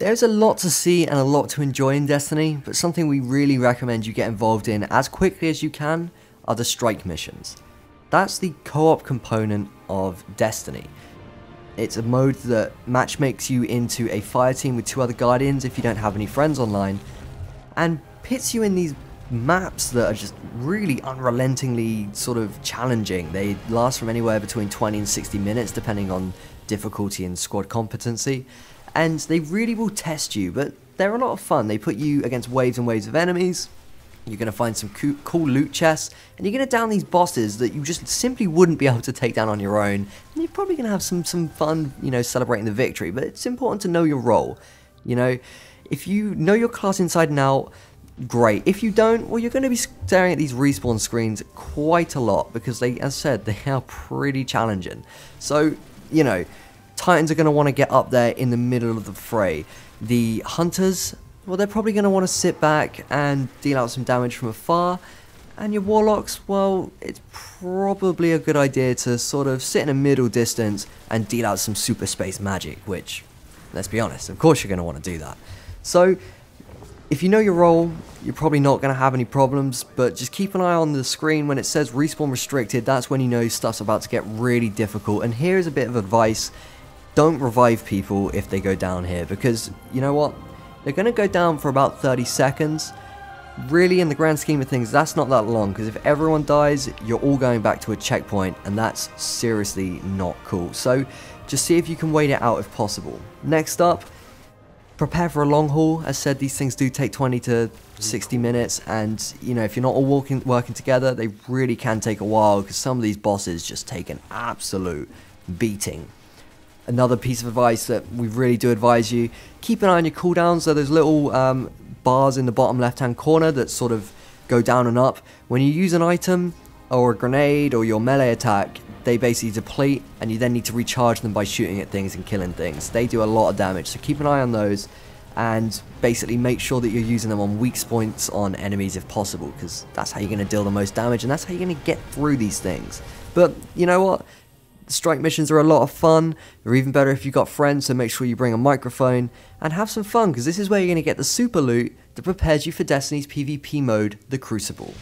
There's a lot to see and a lot to enjoy in Destiny, but something we really recommend you get involved in as quickly as you can are the strike missions. That's the co-op component of Destiny. It's a mode that matchmakes you into a fire team with 2 other guardians if you don't have any friends online, and pits you in these maps that are just really unrelentingly sort of challenging. They last from anywhere between 20 and 60 minutes depending on difficulty and squad competency, and they really will test you, but they're a lot of fun. They put you against waves and waves of enemies. You're going to find some cool loot chests, and you're going to down these bosses that you just simply wouldn't be able to take down on your own, and you're probably going to have some fun, celebrating the victory. But it's important to know your role. If you know your class inside and out, great. If you don't, well, you're going to be staring at these respawn screens quite a lot, because they, as I said, they are pretty challenging. So, Titans are going to want to get up there in the middle of the fray. The Hunters, well, they're probably going to want to sit back and deal out some damage from afar. And your Warlocks, well, it's probably a good idea to sort of sit in a middle distance and deal out some super space magic, which, let's be honest, of course you're going to want to do that. So, if you know your role, you're probably not going to have any problems, but just keep an eye on the screen. When it says respawn restricted, that's when you know stuff's about to get really difficult. And here's a bit of advice: don't revive people if they go down here, because you know what? They're going to go down for about 30 seconds. Really, in the grand scheme of things, that's not that long, because if everyone dies, you're all going back to a checkpoint, and that's seriously not cool. So just see if you can wait it out if possible. Next up, prepare for a long haul. As said, these things do take 20 to 60 minutes, and if you're not all working together, they really can take a while, because some of these bosses just take an absolute beating. Another piece of advice that we really do advise you: keep an eye on your cooldowns. So there's little bars in the bottom left hand corner that sort of go down and up. When you use an item or a grenade or your melee attack, they basically deplete, and you then need to recharge them by shooting at things and killing things. They do a lot of damage, so keep an eye on those, and basically make sure that you're using them on weak points on enemies if possible, because that's how you're going to deal the most damage, and that's how you're going to get through these things. But you know what? The strike missions are a lot of fun. They're even better if you've got friends, so make sure you bring a microphone and have some fun, because this is where you're going to get the super loot that prepares you for Destiny's PvP mode, the Crucible.